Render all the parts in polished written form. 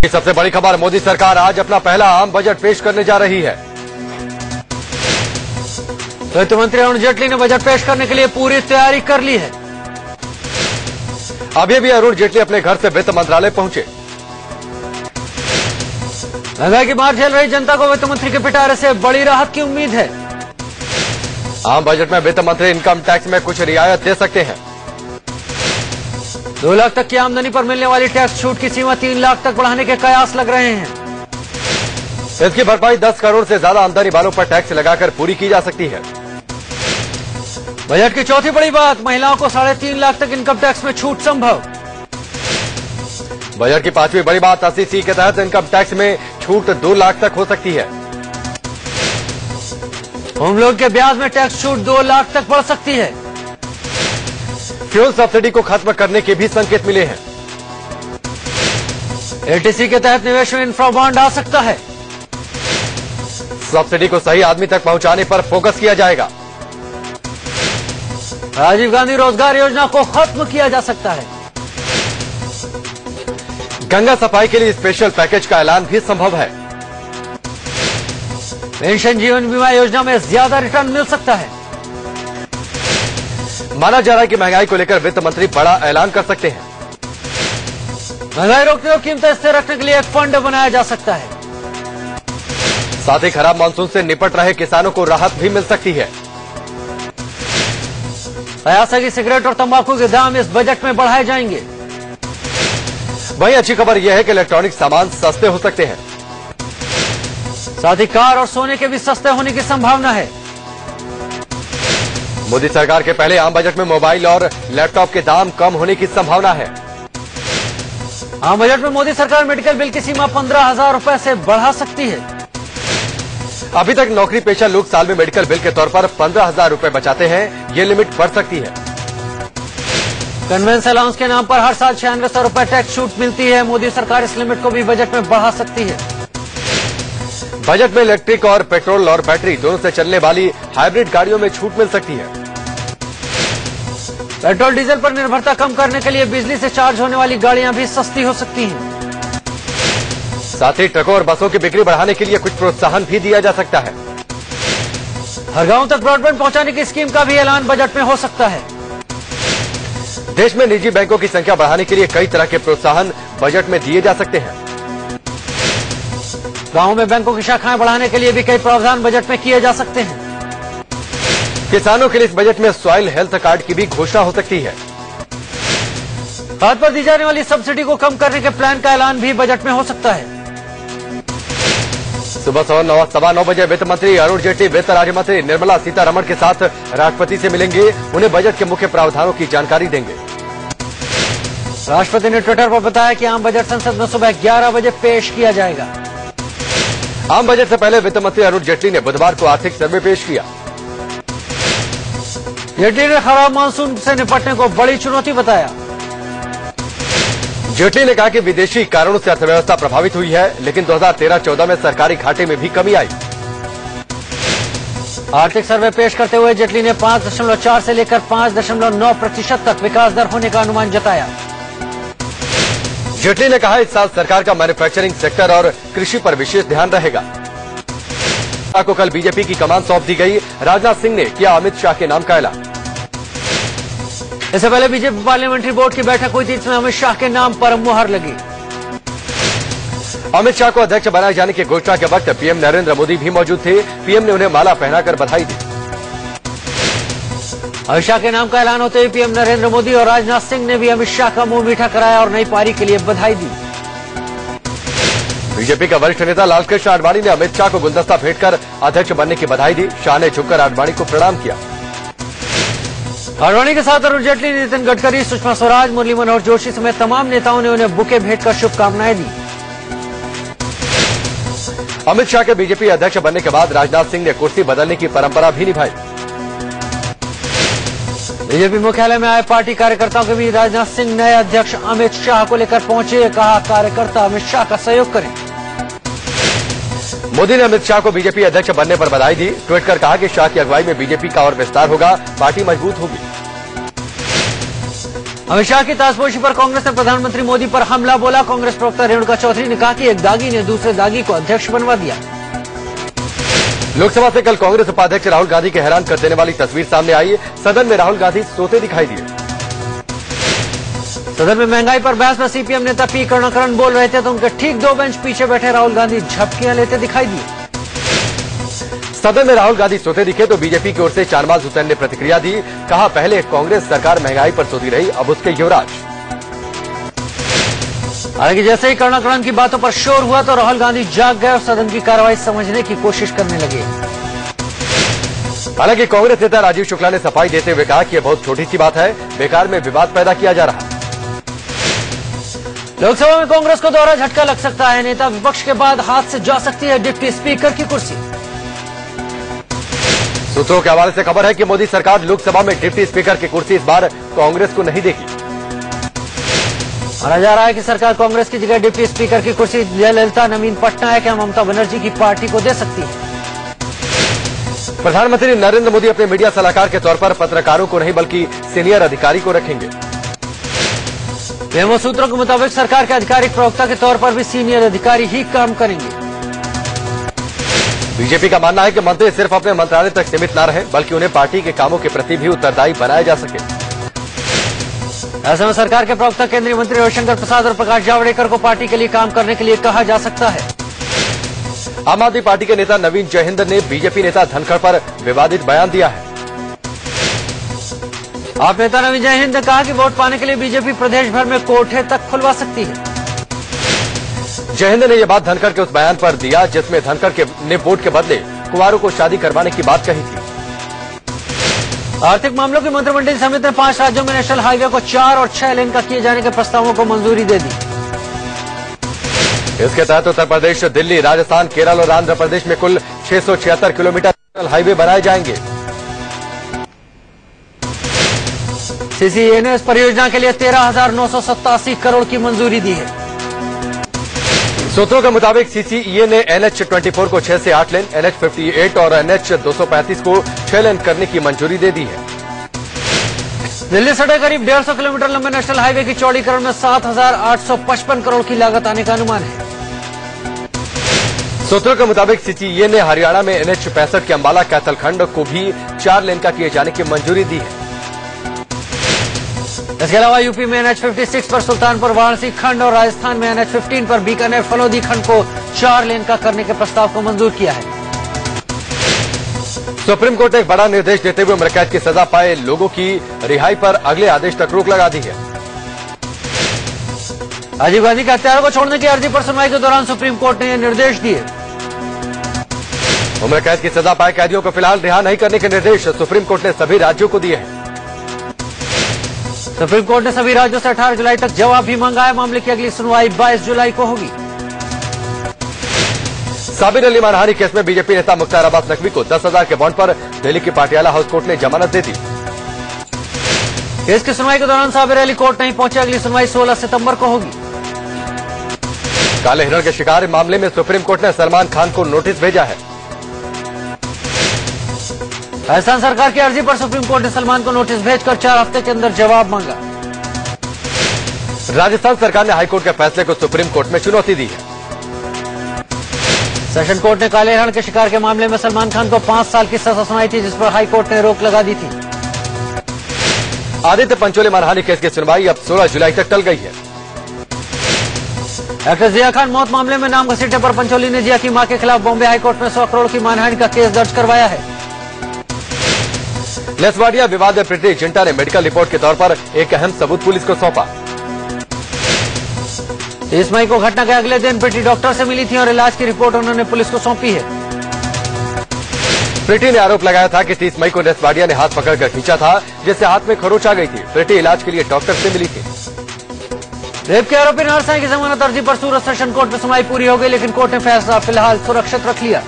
सबसे बड़ी खबर, मोदी सरकार आज अपना पहला आम बजट पेश करने जा रही है। वित्त मंत्री अरुण जेटली ने बजट पेश करने के लिए पूरी तैयारी कर ली है। अभी भी अरुण जेटली अपने घर से वित्त मंत्रालय पहुंचे। महंगाई की मार झेल रही जनता को वित्त मंत्री के पिटारे से बड़ी राहत की उम्मीद है। आम बजट में वित्त मंत्री इनकम टैक्स में कुछ रियायत दे सकते हैं। 2 लाख तक की आमदनी पर मिलने वाली टैक्स छूट की सीमा 3 लाख तक बढ़ाने के कयास लग रहे हैं। इसकी भरपाई 10 करोड़ से ज्यादा आमदनी वालों पर टैक्स लगाकर पूरी की जा सकती है। बजट की चौथी बड़ी बात, महिलाओं को 3.5 लाख तक इनकम टैक्स में छूट संभव। बजट की 5वीं बड़ी बात, 80C के तहत इनकम टैक्स में छूट 2 लाख तक हो सकती है। होम लोन के ब्याज में टैक्स छूट 2 लाख तक बढ़ सकती है। फ्यूल सब्सिडी को खत्म करने के भी संकेत मिले हैं। ATC के तहत निवेश में इंफ्रा बॉन्ड आ सकता है। सब्सिडी को सही आदमी तक पहुंचाने पर फोकस किया जाएगा। राजीव गांधी रोजगार योजना को खत्म किया जा सकता है। गंगा सफाई के लिए स्पेशल पैकेज का ऐलान भी संभव है। पेंशन जीवन बीमा योजना में ज्यादा रिटर्न मिल सकता है। माना जा रहा है कि महंगाई को लेकर वित्त मंत्री बड़ा ऐलान कर सकते हैं। महंगाई रोकने और कीमतें स्थिर रखने के लिए एक फंड बनाया जा सकता है। साथ ही खराब मानसून से निपट रहे किसानों को राहत भी मिल सकती है। कयास है कि सिगरेट और तंबाकू के दाम इस बजट में बढ़ाए जाएंगे। वहीं अच्छी खबर यह है कि इलेक्ट्रॉनिक सामान सस्ते हो सकते हैं। साथ ही कार और सोने के भी सस्ते होने की संभावना है। मोदी सरकार के पहले आम बजट में मोबाइल और लैपटॉप के दाम कम होने की संभावना है। आम बजट में मोदी सरकार मेडिकल बिल की सीमा 15,000 रुपए से बढ़ा सकती है। अभी तक नौकरी पेशा लोग साल में मेडिकल बिल के तौर पर 15,000 रुपए बचाते हैं। ये लिमिट बढ़ सकती है। कन्वेंस अलाउंस के नाम पर हर साल 9600 रुपए टैक्स छूट मिलती है। मोदी सरकार इस लिमिट को भी बजट में बढ़ा सकती है। बजट में इलेक्ट्रिक और पेट्रोल और बैटरी दोनों से चलने वाली हाइब्रिड गाड़ियों में छूट मिल सकती है। पेट्रोल डीजल पर निर्भरता कम करने के लिए बिजली से चार्ज होने वाली गाड़ियां भी सस्ती हो सकती हैं। साथ ही ट्रकों और बसों की बिक्री बढ़ाने के लिए कुछ प्रोत्साहन भी दिया जा सकता है। हर गांव तक ब्रॉडबैंड पहुंचाने की स्कीम का भी ऐलान बजट में हो सकता है। देश में निजी बैंकों की संख्या बढ़ाने के लिए कई तरह के प्रोत्साहन बजट में दिए जा सकते हैं। गांवों में बैंकों की शाखाएं बढ़ाने के लिए भी कई प्रावधान बजट में किए जा सकते हैं। किसानों के लिए इस बजट में सॉइल हेल्थ कार्ड की भी घोषणा हो सकती है। खाद पर दी जाने वाली सब्सिडी को कम करने के प्लान का ऐलान भी बजट में हो सकता है। सुबह 9:15 बजे वित्त मंत्री अरुण जेटली वित्त राज्य मंत्री निर्मला सीतारमण के साथ राष्ट्रपति से मिलेंगे। उन्हें बजट के मुख्य प्रावधानों की जानकारी देंगे। राष्ट्रपति ने ट्विटर पर बताया कि आम बजट संसद में सुबह 11 बजे पेश किया जाएगा। आम बजट से पहले वित्त मंत्री अरुण जेटली ने बुधवार को आर्थिक सर्वे पेश किया। जेटली ने खराब मानसून से निपटने को बड़ी चुनौती बताया। जेटली ने कहा कि विदेशी कारणों से अर्थव्यवस्था प्रभावित हुई है, लेकिन 2013-14 में सरकारी घाटे में भी कमी आई। आर्थिक सर्वे पेश करते हुए जेटली ने 5.4 से लेकर 5.9% तक विकास दर होने का अनुमान जताया। जेटली ने कहा इस साल सरकार का मैन्युफैक्चरिंग सेक्टर और कृषि पर विशेष ध्यान रहेगा। को कल बीजेपी की कमान सौंप दी गई। राजनाथ सिंह ने किया अमित शाह के नाम का ऐलान। इससे पहले बीजेपी पार्लियामेंट्री बोर्ड की बैठक हुई थी, इसमें अमित शाह के नाम पर मुहर लगी। अमित शाह को अध्यक्ष बनाए जाने की घोषणा के वक्त पीएम नरेंद्र मोदी भी मौजूद थे। पीएम ने उन्हें माला पहनाकर बधाई दी। अमित शाह के नाम का ऐलान होते ही पीएम नरेंद्र मोदी और राजनाथ सिंह ने भी अमित शाह का मुंह मीठा कराया और नई पारी के लिए बधाई दी। बीजेपी का वरिष्ठ नेता लालकृष्ण आडवाणी ने अमित शाह को गुलदस्ता भेंटकर अध्यक्ष बनने की बधाई दी। शाह ने झुककर आडवाणी को प्रणाम किया। आडवाणी के साथ अरुण जेटली, नितिन गडकरी, सुषमा स्वराज, मुरली मनोहर जोशी समेत तमाम नेताओं ने उन्हें बुके भेंटकर शुभकामनाएं दी। अमित शाह के बीजेपी अध्यक्ष बनने के बाद राजनाथ सिंह ने कुर्सी बदलने की परंपरा भी निभाई। बीजेपी मुख्यालय में आए पार्टी कार्यकर्ताओं के बीच राजनाथ सिंह नए अध्यक्ष अमित शाह को लेकर पहुंचे। कहा कार्यकर्ता अमित शाह का सहयोग करें। मोदी ने अमित शाह को बीजेपी अध्यक्ष बनने पर बधाई दी। ट्वीट कर कहा कि शाह की अगुवाई में बीजेपी का और विस्तार होगा, पार्टी मजबूत होगी। अमित शाह की ताजपोशी पर कांग्रेस ने प्रधानमंत्री मोदी पर हमला बोला। कांग्रेस प्रवक्ता रेणुका चौधरी ने कहा कि एक दागी ने दूसरे दागी को अध्यक्ष बनवा दिया। लोकसभा से कल कांग्रेस उपाध्यक्ष राहुल गांधी के हैरान कर देने वाली तस्वीर सामने आई। सदन में राहुल गांधी सोते दिखाई दिए। सदन में महंगाई पर बहस में सीपीएम नेता पी करुणाकरण बोल रहे थे तो उनके ठीक 2 बेंच पीछे बैठे राहुल गांधी झपकियां लेते दिखाई दिए। सदन में राहुल गांधी सोते दिखे तो बीजेपी की ओर से शाहनवाज हुसैन ने प्रतिक्रिया दी। कहा, पहले कांग्रेस सरकार महंगाई पर सोती रही, अब उसके युवराज। हालांकि जैसे ही करुणाकरण की बातों पर शोर हुआ तो राहुल गांधी जाग गए और सदन की कार्रवाई समझने की कोशिश करने लगे। हालांकि कांग्रेस नेता राजीव शुक्ला ने सफाई देते हुए कहा कि यह बहुत छोटी सी बात है, बेकार में विवाद पैदा किया जा रहा। लोकसभा में कांग्रेस को दोहरा झटका लग सकता है। नेता विपक्ष के बाद हाथ से जा सकती है डिप्टी स्पीकर की कुर्सी। सूत्रों के हवाले से खबर है कि मोदी सरकार लोकसभा में डिप्टी स्पीकर की कुर्सी इस बार कांग्रेस को नहीं देगी। माना जा रहा है कि सरकार कांग्रेस की जगह डिप्टी स्पीकर की कुर्सी जयललिता, नवीन पटनायक या ममता बनर्जी की पार्टी को दे सकती है। प्रधानमंत्री नरेंद्र मोदी अपने मीडिया सलाहकार के तौर पर पत्रकारों को नहीं बल्कि सीनियर अधिकारी को रखेंगे। पीएमओ सूत्रों के मुताबिक सरकार के आधिकारिक प्रवक्ता के तौर पर भी सीनियर अधिकारी ही काम करेंगे। बीजेपी का मानना है कि मंत्री सिर्फ अपने मंत्रालय तक सीमित न रहे बल्कि उन्हें पार्टी के कामों के प्रति भी उत्तरदायी बनाया जा सके। ऐसे में सरकार के प्रवक्ता केंद्रीय मंत्री रविशंकर प्रसाद और प्रकाश जावड़ेकर को पार्टी के लिए काम करने के लिए कहा जा सकता है। आम आदमी पार्टी के नेता नवीन जयहिंद ने बीजेपी नेता धनखड़ पर विवादित बयान दिया है। आप नेता नवीन जयहिंद ने कहा कि वोट पाने के लिए बीजेपी प्रदेश भर में कोठे तक खुलवा सकती है। जयहिंद ने यह बात धनखड़ के उस बयान पर दिया जिसमें धनखड़ ने वोट के बदले कुंवारों को शादी करवाने की बात कही थी। आर्थिक मामलों की मंत्रिमंडल समिति ने 5 राज्यों में नेशनल हाईवे को 4 और 6 लेन का किए जाने के प्रस्तावों को मंजूरी दे दी। इसके तहत उत्तर प्रदेश, दिल्ली, राजस्थान, केरल और आंध्र प्रदेश में कुल 676 किलोमीटर नेशनल हाईवे बनाए जाएंगे। सीसीईए ने इस परियोजना के लिए 13,987 करोड़ की मंजूरी दी है। सूत्रों के मुताबिक सीसीईए ने NH-24 को 6 से 8 लेन, NH-58 और NH-235 को 6 लेन करने की मंजूरी दे दी है। दिल्ली सड़क करीब 150 किलोमीटर लंबे नेशनल हाईवे की चौड़ीकरण में 7,855 करोड़ की लागत आने का अनुमान है। सूत्रों के मुताबिक सीसीईए ने हरियाणा में NH-65 के अंबाला कैथल खंड को भी 4 लेन का किए जाने की मंजूरी दी है। इसके अलावा यूपी में NH-56 पर सुल्तानपुर वाराणसी खंड और राजस्थान में NH-15 पर बीकानेर फलोदी खंड को 4 लेन का करने के प्रस्ताव को मंजूर किया है। सुप्रीम कोर्ट ने एक बड़ा निर्देश देते हुए उम्र कैद की सजा पाए लोगों की रिहाई पर अगले आदेश तक रोक लगा दी है। राजीव गांधी के हत्यारों को छोड़ने की अर्जी पर सुनवाई के दौरान सुप्रीम कोर्ट ने यह निर्देश दिए। उम्र कैद की सजा पाए कैदियों को फिलहाल रिहा नहीं करने के निर्देश सुप्रीम कोर्ट ने सभी राज्यों को दिए हैं। सुप्रीम कोर्ट ने सभी राज्यों से 18 जुलाई तक जवाब भी मांगा है। मामले की अगली सुनवाई 22 जुलाई को होगी। साबिर अली मानहानी केस में बीजेपी नेता मुख्तार अब्बास नकवी को 10,000 के बॉन्ड पर दिल्ली की पाटियाला हाउस कोर्ट ने जमानत दे दी। केस की सुनवाई के दौरान साबिर अली कोर्ट नहीं पहुंचे। अगली सुनवाई 16 सितंबर को होगी। काले हिरण के शिकार मामले में सुप्रीम कोर्ट ने सलमान खान को नोटिस भेजा है। राजस्थान सरकार की अर्जी पर सुप्रीम कोर्ट ने सलमान को नोटिस भेजकर 4 हफ्ते के अंदर जवाब मांगा। राजस्थान सरकार ने हाईकोर्ट के फैसले को सुप्रीम कोर्ट में चुनौती दी है। सेशन कोर्ट ने काले हिरण के शिकार के मामले में सलमान खान को 5 साल की सजा सुनाई थी, जिस पर हाईकोर्ट ने रोक लगा दी थी। आदित्य पंचोली मानहानि केस की सुनवाई अब 16 जुलाई तक टल गई है। एक्ट्रेस जिया खान मौत मामले में नाम घसीटने पर पंचोली ने जिया की मां के खिलाफ बॉम्बे हाईकोर्ट में 100 करोड़ की मानहानि का केस दर्ज करवाया है। लेसवाडिया विवाद में प्रीति जिंटा ने मेडिकल रिपोर्ट के तौर पर एक अहम सबूत पुलिस को सौंपा। 30 मई को घटना के अगले दिन प्रीति डॉक्टर से मिली थी और इलाज की रिपोर्ट उन्होंने पुलिस को सौंपी है। प्रीति ने आरोप लगाया था कि 30 मई को लेसवाडिया ने हाथ पकड़कर खींचा था, जिससे हाथ में खरोंच आ गई थी। प्रीति इलाज के लिए डॉक्टर से मिली थी। रेप के आरोपी नरसाई की जमानत अर्जी पर सूरत सेशन कोर्ट में सुनवाई पूरी हो गई, लेकिन कोर्ट ने फैसला फिलहाल सुरक्षित रख लिया।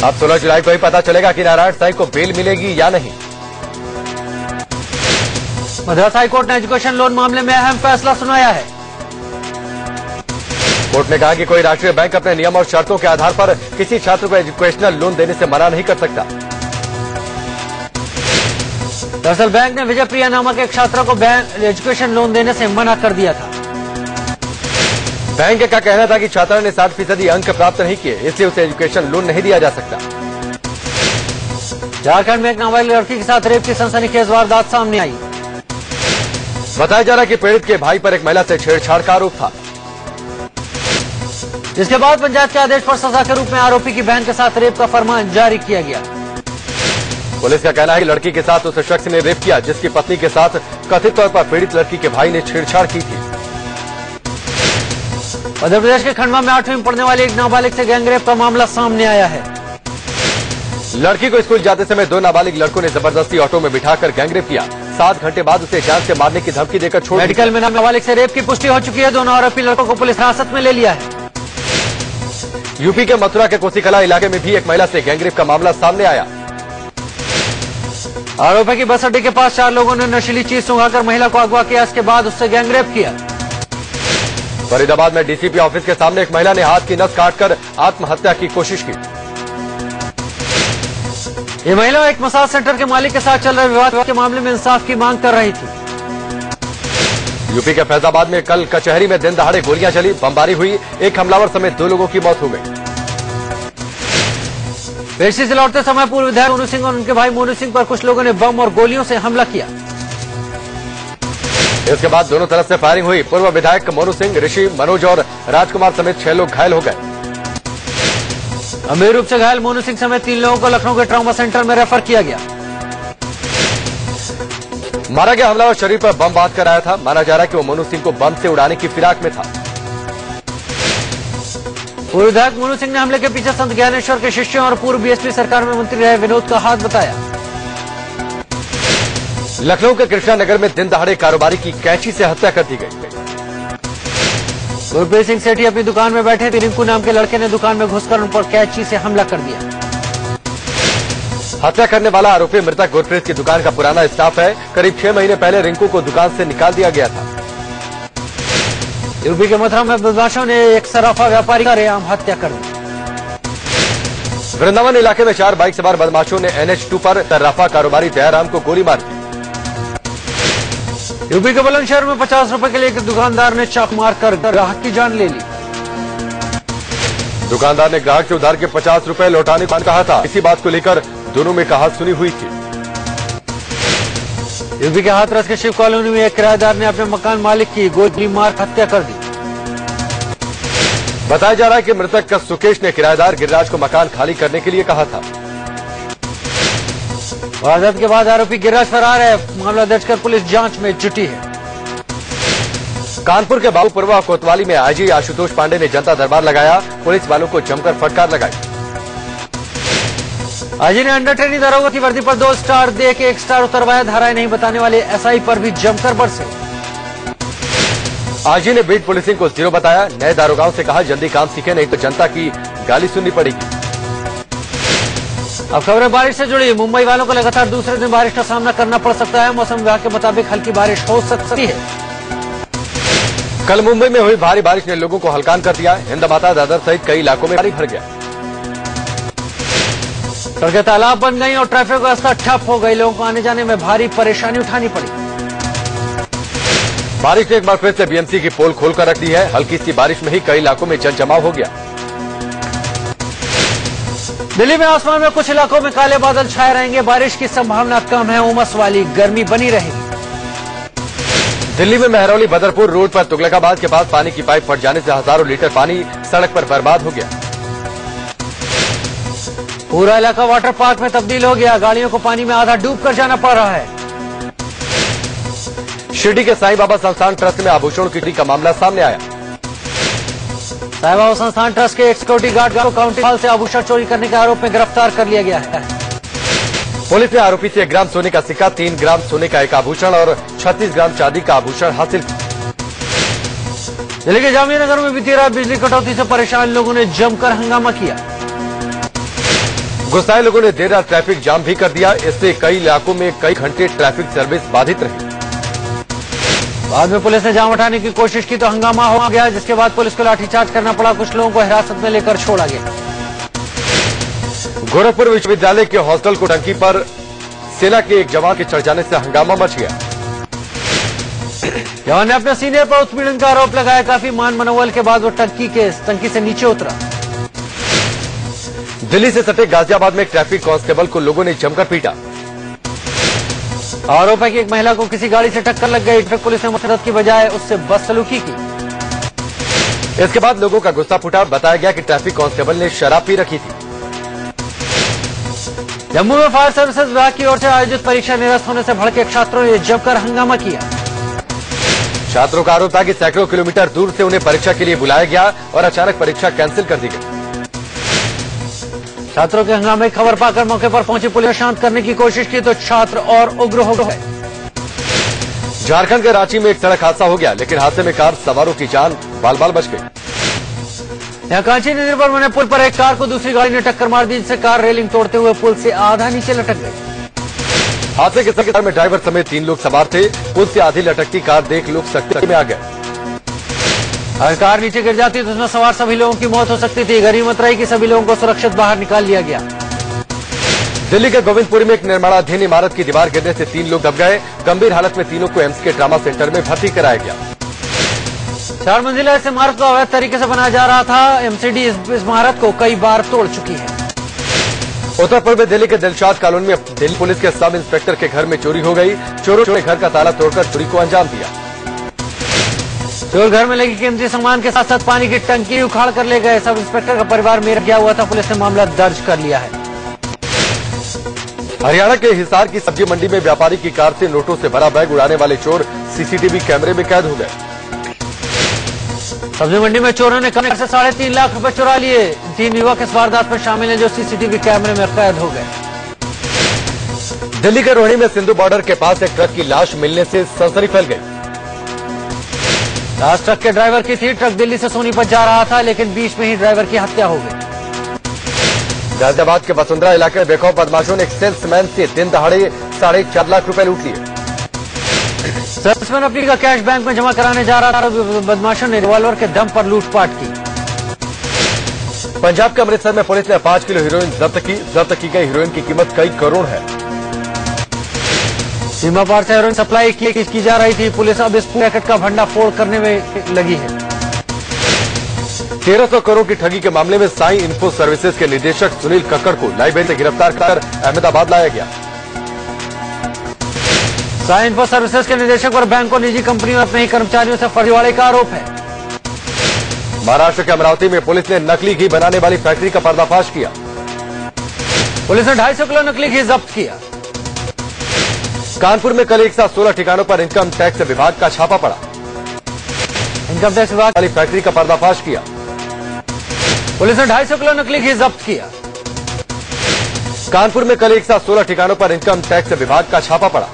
अब 16 जुलाई को ही पता चलेगा कि नारायण साईं को बेल मिलेगी या नहीं। मद्रास हाईकोर्ट ने एजुकेशन लोन मामले में अहम फैसला सुनाया है। कोर्ट ने कहा कि कोई राष्ट्रीय बैंक अपने नियम और शर्तों के आधार पर किसी छात्र को एजुकेशनल लोन देने से मना नहीं कर सकता। दरअसल बैंक ने विजय प्रिया नामक एक छात्रा को बैंक एजुकेशन लोन देने से मना कर दिया था। बैंक का कहना था कि छात्रा ने 60% अंक प्राप्त नहीं किए, इसलिए उसे एजुकेशन लोन नहीं दिया जा सकता। झारखंड में एक नाबालिग लड़की के साथ रेप की सनसनीखेज वारदात सामने आई। बताया जा रहा है कि पीड़ित के भाई पर एक महिला से छेड़छाड़ का आरोप था, जिसके बाद पंचायत के आदेश पर सजा के रूप में आरोपी की बहन के साथ रेप का फरमान जारी किया गया। पुलिस का कहना है कि लड़की के साथ उस शख्स ने रेप किया जिसकी पत्नी के साथ कथित तौर पर पीड़ित लड़की के भाई ने छेड़छाड़ की थी। मध्य प्रदेश के खंडवा में 8वीं में पढ़ने वाली एक नाबालिग से गैंगरेप का मामला सामने आया है। लड़की को स्कूल जाते समय 2 नाबालिग लड़कों ने जबरदस्ती ऑटो में बिठाकर गैंगरेप किया। 7 घंटे बाद उसे जान से मारने की धमकी देकर छोड़ दिया। मेडिकल में नाबालिग से रेप की पुष्टि हो चुकी है। दोनों आरोपी लड़कों को पुलिस हिरासत में ले लिया है। यूपी के मथुरा के कोसीकला इलाके में भी एक महिला से गैंगरेप का मामला सामने आया। आरोपी की बस अड्डे के पास 4 लोगों ने नशीली चीज सुंघाकर महिला को अगवा किया। इसके बाद उससे गैंगरेप किया। फरीदाबाद में डीसीपी ऑफिस के सामने एक महिला ने हाथ की नस काटकर आत्महत्या की कोशिश की। ये महिला एक मसाज सेंटर के मालिक के साथ चल रहे विवाद के मामले में इंसाफ की मांग कर रही थी। यूपी के फैजाबाद में कल कचहरी में दिन दहाड़े गोलियां चली, बमबारी हुई, एक हमलावर समेत 2 लोगों की मौत हो गई। पेशी से लौटते समय पूर्व विधायक मोनू सिंह और उनके भाई मोनू सिंह पर कुछ लोगों ने बम और गोलियों से हमला किया। इसके बाद दोनों तरफ से फायरिंग हुई। पूर्व विधायक मोनू सिंह, ऋषि, मनोज और राजकुमार समेत 6 लोग घायल हो गए। गंभीर रूप से घायल मोनू सिंह समेत 3 लोगों को लखनऊ के ट्रॉमा सेंटर में रेफर किया गया। मारा गया हमलावर शरीर पर बम बांध कर आया था। माना जा रहा है कि वो मोनू सिंह को बम से उड़ाने की फिराक में था। पूर्व विधायक मोनू सिंह ने हमले के पीछे संत ज्ञानेश्वर के शिष्यों और पूर्व बीएसपी सरकार में मंत्री रहे विनोद का हाथ बताया। लखनऊ के कृष्णा नगर में दिन दहाड़े कारोबारी की कैंची से हत्या कर दी गई। गुरप्रीत सिंह सेठी अपनी दुकान में बैठे थे। रिंकू नाम के लड़के ने दुकान में घुसकर उन पर कैंची से हमला कर दिया। हत्या करने वाला आरोपी मृतक गुरप्रीत की दुकान का पुराना स्टाफ है। करीब 6 महीने पहले रिंकू को दुकान से निकाल दिया गया था। यूपी के मथुरा में बदमाशों ने एक सराफा व्यापारी का रेआम हत्या कर दी। वृंदावन इलाके में 4 बाइक सवार बदमाशों ने NH2 पर सर्राफा कारोबारी दयाराम को गोली मार दी। यूपी के बुलंदशहर में 50 रुपए के लिए एक दुकानदार ने चाकू मारकर ग्राहक की जान ले ली। दुकानदार ने ग्राहक से उधार के 50 रुपए लौटाने को कहा था। इसी बात को लेकर दोनों में कहा सुनी हुई थी। यूपी के हाथरस के शिव कॉलोनी में एक किराएदार ने अपने मकान मालिक की गोली मार हत्या कर दी। बताया जा रहा है कि मृतक का सुकेश ने किराएदार गिरिराज को मकान खाली करने के लिए कहा था। वारदात के बाद आरोपी गिरिराज फरार है। मामला दर्ज कर पुलिस जांच में जुटी है। कानपुर के बाबूपुरवा कोतवाली में आईजी आशुतोष पांडे ने जनता दरबार लगाया। पुलिस वालों को जमकर फटकार लगाई। आईजी ने अंडर ट्रेनिंग दरोगा की वर्दी पर 2 स्टार दे के 1 स्टार उतरवाया। धाराएं नहीं बताने वाले एसआई पर भी जमकर बरसे। आईजी ने बीट पुलिसिंग को 0 बताया। नए दारोगाओं से कहा जल्दी काम सीखे, नहीं तो जनता की गाली सुननी पड़ेगी। अब खबरें बारिश से जुड़ी। मुंबई वालों को लगातार दूसरे दिन बारिश का सामना करना पड़ सकता है। मौसम विभाग के मुताबिक हल्की बारिश हो सकती है। कल मुंबई में हुई भारी बारिश ने लोगों को हलकान कर दिया। हिंदमाता, दादर सहित कई इलाकों में पानी भर गया। सड़कें तालाब बन गई और ट्रैफिक व्यवस्था ठप हो गई। लोगों को आने जाने में भारी परेशानी उठानी पड़ी। बारिश ने एक बार फिर से बीएमसी की पोल खोलकर रख दी है। हल्की सी बारिश में ही कई इलाकों में जन जमाव हो गया। दिल्ली में आसमान में कुछ इलाकों में काले बादल छाए रहेंगे। बारिश की संभावना कम है। उमस वाली गर्मी बनी रहेगी। दिल्ली में मेहरौली बदरपुर रोड पर तुगलकाबाद के पास पानी की पाइप फट जाने से हजारों लीटर पानी सड़क पर बर्बाद हो गया। पूरा इलाका वाटर पार्क में तब्दील हो गया। गाड़ियों को पानी में आधा डूब कर जाना पड़ रहा है। शिरडी के साईं बाबा संस्थान ट्रस्ट में आभूषणों की चोरी का मामला सामने आया। साईं बाबा संस्थान ट्रस्ट के एक सिक्योरिटी गार्ड को काउंटी हॉल से आभूषण चोरी करने के आरोप में गिरफ्तार कर लिया गया है। पुलिस ने आरोपी से 1 ग्राम सोने का सिक्का, 3 ग्राम सोने का एक आभूषण और 36 ग्राम चांदी का आभूषण हासिल किया। दिल्ली के जामिया नगर में बीती रात बिजली कटौती से परेशान लोगों ने जमकर हंगामा किया। गुस्साए लोगों ने देर रात ट्रैफिक जाम भी कर दिया। इससे कई इलाकों में कई घंटे ट्रैफिक सर्विस बाधित रही। बाद में पुलिस ने जाम हटाने की कोशिश की तो हंगामा हो गया, जिसके बाद पुलिस को लाठीचार्ज करना पड़ा। कुछ लोगों को हिरासत में लेकर छोड़ा गया। गोरखपुर विश्वविद्यालय के हॉस्टल को टंकी पर सेना के एक जवान के चढ़ जाने से हंगामा मच गया। जवान ने अपने सीनियर पर उत्पीड़न का आरोप लगाया। काफी मान मनोबल के बाद वो टंकी से नीचे उतरा। दिल्ली से सटे गाजियाबाद में एक ट्रैफिक कांस्टेबल को लोगों ने जमकर पीटा। आरोप है कि एक महिला को किसी गाड़ी से टक्कर लग गई। ट्रैफिक पुलिस ने मुशर्रत की बजाय उससे बदसलूकी की। इसके बाद लोगों का गुस्सा फूटा। बताया गया कि ट्रैफिक कांस्टेबल ने शराब पी रखी थी। जम्मू में फायर सर्विसेज विभाग की ओर से आयोजित परीक्षा निरस्त होने से भड़के छात्रों ने जमकर हंगामा किया। छात्रों का आरोप था कि सैकड़ों किलोमीटर दूर से उन्हें परीक्षा के लिए बुलाया गया और अचानक परीक्षा कैंसिल कर दी गई। छात्रों के हंगामे की खबर पाकर मौके पर पहुंची पुलिस ने शांत करने की कोशिश की तो छात्र और उग्र हो गए। झारखंड के रांची में एक सड़क हादसा हो गया, लेकिन हादसे में कार सवारों की जान बाल बाल बच गई। यहाँ कांची नदी पर बने पुल पर एक कार को दूसरी गाड़ी ने टक्कर मार दी, जिससे कार रेलिंग तोड़ते हुए पुल से आधा नीचे लटक गई। हादसे के समय कार में ड्राइवर समेत 3 लोग सवार थे। पुल से आधी लटकती कार देख लोग सख्ती में आ गए। अगर कार नीचे गिर जाती तो उसमें सवार सभी लोगों की मौत हो सकती थी। गनीमत रही कि सभी लोगों को सुरक्षित बाहर निकाल लिया गया। दिल्ली के गोविंदपुरी में एक निर्माणाधीन इमारत की दीवार गिरने से 3 लोग दब गए। गंभीर हालत में तीनों को एम्स के ट्रामा सेंटर में भर्ती कराया गया। 4 मंजिला इस इमारत को अवैध तरीके से बनाया जा रहा था। एमसीडी इस इमारत को कई बार तोड़ चुकी है। उत्तर पूर्व दिल्ली के दिलशाद कॉलोनी में दिल्ली पुलिस के सब इंस्पेक्टर के घर में चोरी हो गई। चोरों ने घर का ताला तोड़कर चोरी को अंजाम दिया। चोर घर में लगी कीमती सामान के साथ साथ पानी की टंकी उखाड़ कर ले गए। सब इंस्पेक्टर का परिवार मेरा गया हुआ था। पुलिस ने मामला दर्ज कर लिया है। हरियाणा के हिसार की सब्जी मंडी में व्यापारी की कार से नोटों से भरा बैग उड़ाने वाले चोर सीसीटीवी कैमरे में कैद हो गए। सब्जी मंडी में चोरों ने कमरे से 3.5 लाख रुपए चुरा लिए। 3 युवक इस वारदात में शामिल हैं जो सीसीटीवी कैमरे में कैद हो गए। दिल्ली के रोहिणी में सिंधु बॉर्डर के पास एक ट्रक की लाश मिलने से सनसनी फैल गई। लाश ट्रक के ड्राइवर की थी। ट्रक दिल्ली से सोनीपत जा रहा था, लेकिन बीच में ही ड्राइवर की हत्या हो गई। गाजियाबाद के वसुंधरा इलाके में बेखौफ बदमाशों ने एक सेल्समैन से दिन दहाड़े 4.5 लाख रुपए लूट लिए। सेल्समैन अपनी का कैश बैंक में जमा कराने जा रहा था। बदमाशों ने रिवॉल्वर के दम पर लूटपाट की। पंजाब के अमृतसर में पुलिस ने 5 किलो हीरोइन जब्त की। जब्त की गई हीरोइन की कीमत कई करोड़ है। सीमा पार से हेरोइन सप्लाई की जा रही थी। पुलिस अब इस पैकेट का भंडाफोड़ करने में लगी है। 1300 करोड़ की ठगी के मामले में साई इन्फो सर्विसेज के निदेशक सुनील कक्कड़ को लाइब्रेरी से गिरफ्तार कर अहमदाबाद लाया गया। साई इन्फो सर्विसेज के निदेशक पर बैंक और निजी कंपनियों और अपने ही कर्मचारियों से फर्जीवाड़े का आरोप है। महाराष्ट्र के अमरावती में पुलिस ने नकली घी बनाने वाली फैक्ट्री का पर्दाफाश किया। पुलिस ने 250 किलो नकली घी जब्त किया। कानपुर में कल एक साथ 16 ठिकानों पर इनकम टैक्स विभाग का छापा पड़ा। इनकम टैक्स विभाग वाली फैक्ट्री का पर्दाफाश किया। पुलिस ने 250 किलो नकली घी जब्त किया। कानपुर में कल एक साथ 16 ठिकानों पर इनकम टैक्स विभाग का छापा पड़ा।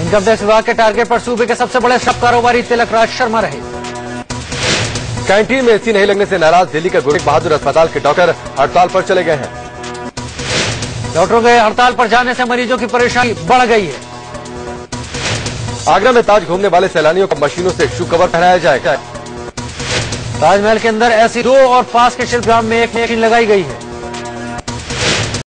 इनकम टैक्स विभाग के टारगेट पर सूबे के सबसे बड़े शव कारोबारी तिलक राज शर्मा रहे। कैंटीन में एसी नहीं लगने से नाराज दिल्ली के गुरु तेग बहादुर अस्पताल के डॉक्टर हड़ताल पर चले गए हैं। डॉक्टरों के हड़ताल पर जाने से मरीजों की परेशानी बढ़ गई है। आगरा में ताज घूमने वाले सैलानियों को मशीनों से शू कवर पहनाया जाएगा। ताजमहल के अंदर ऐसी 2 और पास के शिल्पग्राम में एक मशीन लगाई गई है।